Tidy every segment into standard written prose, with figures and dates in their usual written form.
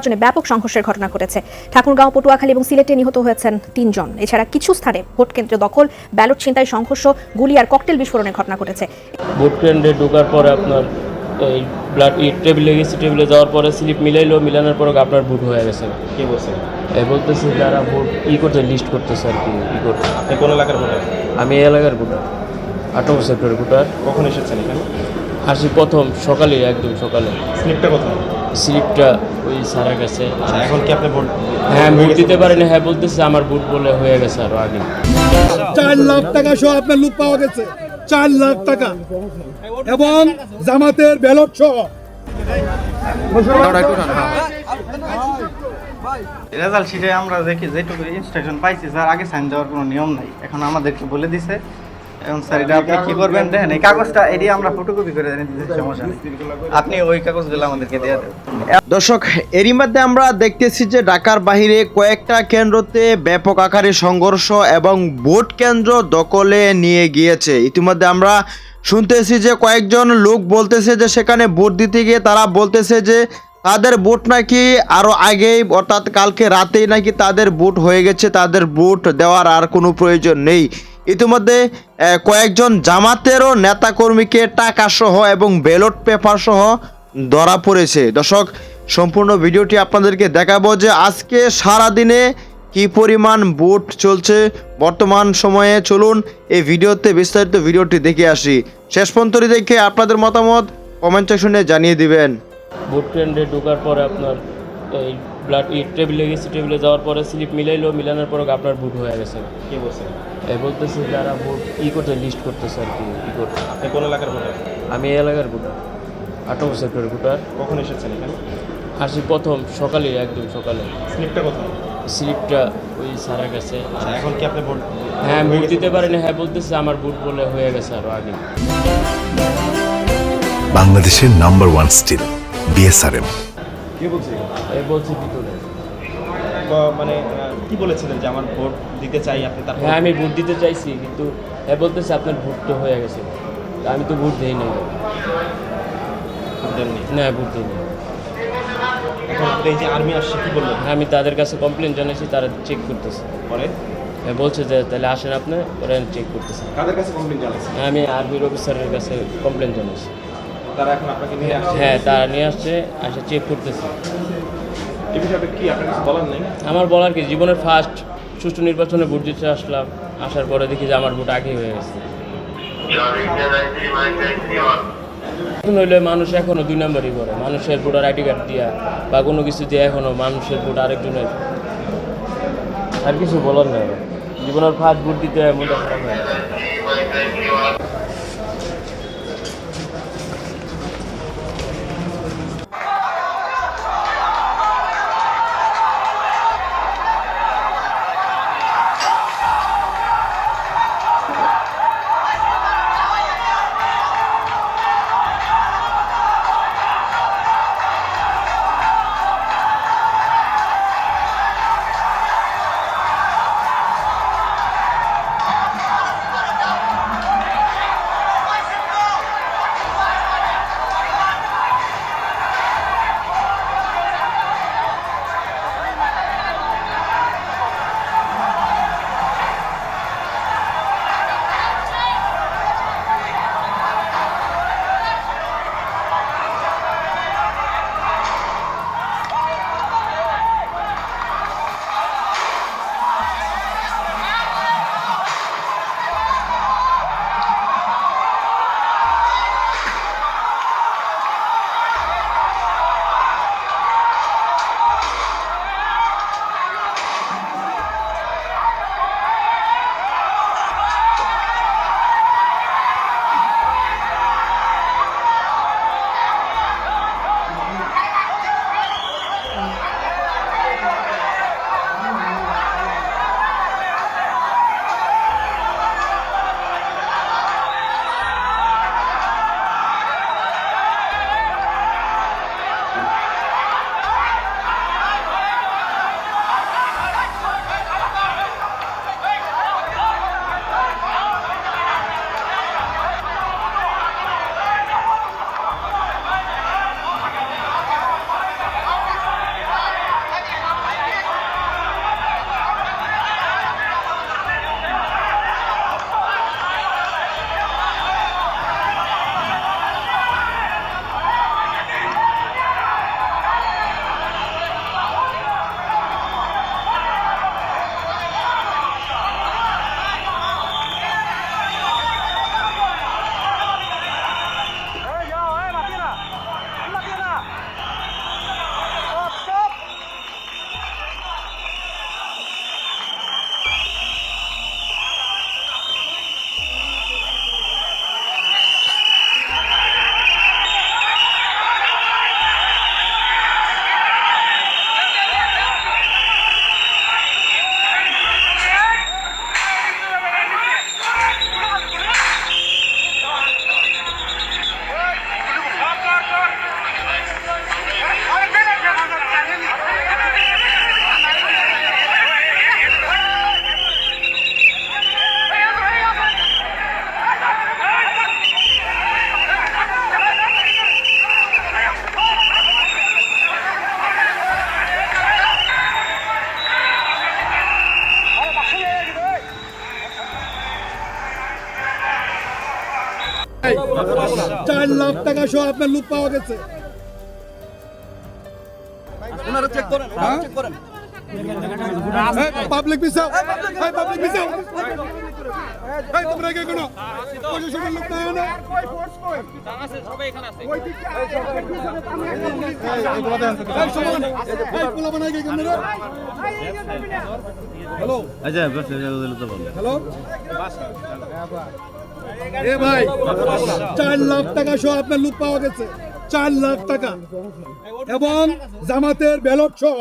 নির্বাচনে ব্যাপক সংঘর্ষের ঘটনা ঘটেছে। ঠাকুরগাঁও, পটুয়াখালী এবং সিলেটে নিহত হয়েছেন 3 জন। এছাড়া কিছু স্থানে ভোট কেন্দ্র দখল, ব্যালট ছিনতাই, সংঘর্ষ, গুলি আর ককটেল বিস্ফোরণের ঘটনা ঘটেছে। ভোট কেন্দ্রে ঢোকার পরে আপনার এই ব্লাড টেবিলে গেছে, টেবিলে যাওয়ার পরে স্লিপ মিলানোর পরে আপনার ভোট হয়ে গেছে। কে বলছে? বলতেছে যারা ভোট করতে লিস্ট করতেছে আর কি করতে। আপনি কোন এলাকার ভোটার? আমি এই এলাকার ভোটার, 18 সেক্টরের ভোটার। কখন এসেছেন এখানে? আসি প্রথম সকালে, একদম সকালে। স্লিপটা কোথায়? স্লিপটা ওই সারা গেছে। এখন কি আপনি ভোট? হ্যাঁ, ভোট দিতে পারেনি। হ্যাঁ, বলতেছে আমার ভোট বলে হয়ে গেছে আরো আগে। 4 লাখ টাকা সহ আপনার লুট পাওয়া গেছে, 4 লাখ টাকা এবং জামাতের ব্যালট সহ। রেজাল্ট শিটে আমরা দেখি যেটুকু ইনস্ট্রাকশন পাইছি স্যার, আগে সাইন দেওয়ার কোনো নিয়ম নাই, এখন আমাদেরকে বলে দিছে। এবং স্যার এটা আপনি কি করবেন দেখেন, এই কাগজটা এটি আমরা ফটোকপি করে দিতে সমস্যা নেই, আপনি ওই কাগজগুলো আমাদেরকে দিয়ে দেবেন। দর্শক, এরই মধ্যে আমরা দেখতেছি যে ঢাকার বাহিরে কয়েকটা কেন্দ্রতে ব্যাপক আকারে সংঘর্ষ এবং ভোট কেন্দ্র দখলে নিয়ে গিয়েছে। ইতিমধ্যে আমরা শুনতেছি যে কয়েকজন লোক বলতেছে যে সেখানে ভোট দিতে গিয়ে তারা বলতেছে যে তাদের ভোট নাকি আরও আগেই, অর্থাৎ কালকে রাতেই নাকি তাদের ভোট হয়ে গেছে, তাদের ভোট দেওয়ার আর কোনো প্রয়োজন নেই। ইতিমধ্যে কয়েকজন জামাতেরও নেতাকর্মীকে টাকা সহ এবং ব্যালট পেপার সহ ধরা পড়েছে। দর্শক, সম্পূর্ণ ভিডিওটি আপনাদেরকে দেখাবো যে আজকে সারাদিনে কি পরিমাণ ভোট চলছে বর্তমান সময়ে। চলুন এই ভিডিওতে বিস্তারিত ভিডিওটি দেখে আসি। শেষ পর্যন্ত দেখে আপনাদের মতামত কমেন্ট সেকশনে জানিয়ে দিবেন। ভোট কেন্দ্রে ঢোকার পরে আপনার এই ব্লাড টেবিলে গেছে, টেবিলে যাওয়ার পরে স্লিপ মিলানোর পরে আপনার ভোট হয়ে গেছে। কে বলছে? বলতেছে যারা ভোট করতে লিস্ট করতেছে আর কি করতে। আপনি কোন এলাকার ভোটার? আমি এই এলাকার ভোটার, 18 সেক্টরের ভোটার। কখন এসেছেন এখানে? আসি প্রথম সকালে, একদম সকালে। স্লিপটা কোথায়? স্লিপটা ওই সারা গেছে। এখন কি আপনি ভোট? হ্যাঁ, ভোট দিতে পারেনি। হ্যাঁ, বলতেছে আমার ভোট বলে হয়ে গেছে আরো আগে। বাংলাদেশের নাম্বার 1 স্টিল বিএসআরএম। কে বলছে? বলছি ভিতরে। মানে কি বলেছিলেন যে আমার ভোট দিতে চাই, আপনি তারপর? হ্যাঁ, আমি ভোট দিতে চাইছি, কিন্তু বলতেছে আপনার ভোট তো হয়ে গেছে। তা আমি তো ভোট দিই নাই। ভোট দেননি? না, ভোট দিই নাই। এখন এই যে আর্মি আসছে কি বললেন? হ্যাঁ, আমি তাদের কাছে কমপ্লেন জানাইছি, তারা চেক করতেছে। পরে বলছে যে তাহলে আসেন আপনি, ওরা চেক করতেছে। কাদের কাছে কমপ্লেন জানাচ্ছেন? আমি আর্মির অফিসারের কাছে কমপ্লেন জানাইছি। তারা এখন আপনাকে নিয়ে আসছে? হ্যাঁ, তারা নিয়ে আসছে, আসে চেক করতেছে। এই বিষয়ে কি আপনার কিছু বলার নেই? আমার বলার কি, জীবনের ফার্স্ট সুষ্ঠু নির্বাচনে ভোট দিতে আসলাম, আসার পরে দেখি যে আমার ভোট আগেই হয়ে গেছে। এখন হইলে মানুষ এখনো 2 নম্বরই করে, মানুষের ভোটার আইডি কার্ড দিয়া বা কোনো কিছু দিয়ে এখনো মানুষের ভোট আরেকজনের। আর কিছু বলার নেই, জীবনের ফার্স্ট ভোট দিতে মনটা খারাপ হয়। 4 লাখ টাকা সহ আপনার লুট পাওয়া গেছে। পাবলিক পিছাও, পাবলিক পিছাও, তোমরা কে কোনো প্রশাসনের লোক নাই না? হ্যালো হ্যালো, এ ভাই 4 লাখ টাকা সহ আপনার লুট পাওয়া গেছে, 4 লাখ টাকা এবং জামাতের ব্যালট সহ।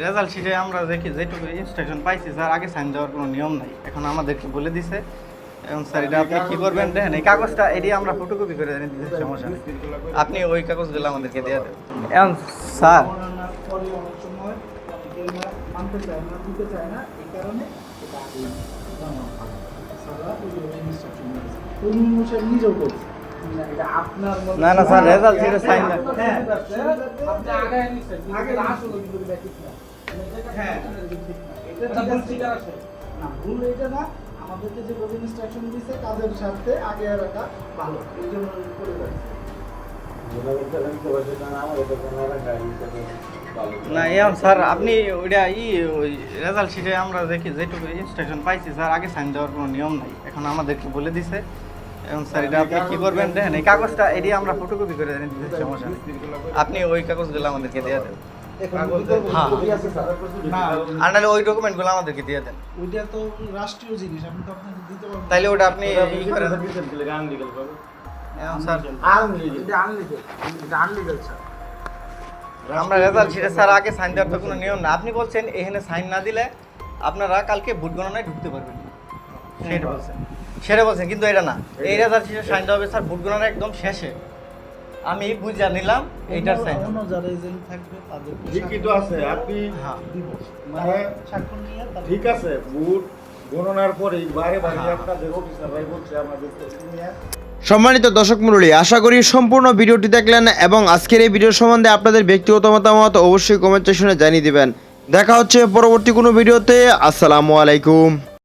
রেজাল্ট শিটে আমরা দেখি যেটুকু ইনস্ট্রাকশন পাইছি স্যার, আগে সাইন দেওয়ার কোনো নিয়ম নাই, এখন আমাদেরকে বলে দিছে। এবং স্যার এটা আপনি কি করবেন দেখেন, এই কাগজটা এটি আমরা ফটোকপি করে দিতে সমস্যা নেই, আপনি ওই কাগজগুলো আমাদেরকে দিয়ে দেন। এখন স্যার না না স্যার, রেজাল্ট শিটে সাইন না। আমাদেরকে যে প্রজেক্ট ইনস্ট্রাকশন দিয়েছে কাজের সাথে আগে রাখা ভালো, এই জন্য করে না এখন স্যার আপনি ওইটা ওই রেজাল্ট শিটে আমরা দেখি যেটুকু ইনস্ট্রাকশন পাইছি স্যার, আগে সাইন দেওয়ার কোনো নিয়ম নাই, এখন আমাদেরকে বলে দিছে। এবং স্যার এটা আপনি কি করবেন দেখেন, এই কাগজটা এটি আমরা ফটোকপি করে দিতে সমস্যা নেই, আপনি ওই কাগজগুলো আমাদেরকে দিয়ে দেন। আর নাহলে ওই ডকুমেন্টগুলো আমাদেরকে দিয়ে দেন। ওইটা তো রাষ্ট্রীয় জিনিস, আপনি তো আপনাকে দিতে পারবেন। তাইলে ওটা আপনি ই করে দেন। স্যার আমরা রেজাল্ট শিটে স্যার আগে সাইন দেওয়ার তো কোনো নিয়ম না, আপনি বলছেন এখানে সাইন না দিলে আপনারা কালকে ভোট গণনায় ঢুকতে পারবেন না, সেটা বলছেন, কিন্তু এটা না, এই রেজাল্ট শিটে সাইন দেওয়া হবে স্যার ভোট গণনা একদম শেষে। আমি বুঝা নিলাম এইটার সাইন যারা এজেন্ট থাকবে তাদেরকে লিখিত আছে, আপনি দিব, মানে স্বাক্ষর নিয়ে ঠিক আছে, ভোট গণনার পরে বারে বারে আপনাদের অফিসার ভাই বলছে আমাদের নিয়ে। সম্মানিত দর্শক মণ্ডলী, আশা করি সম্পূর্ণ ভিডিওটি দেখলেন এবং আজকের এই ভিডিও সম্বন্ধে আপনাদের ব্যক্তিগত মতামত অবশ্যই কমেন্ট সেকশনে জানিয়ে দিবেন। দেখা হচ্ছে পরবর্তী কোনো ভিডিওতে। আসসালামু আলাইকুম।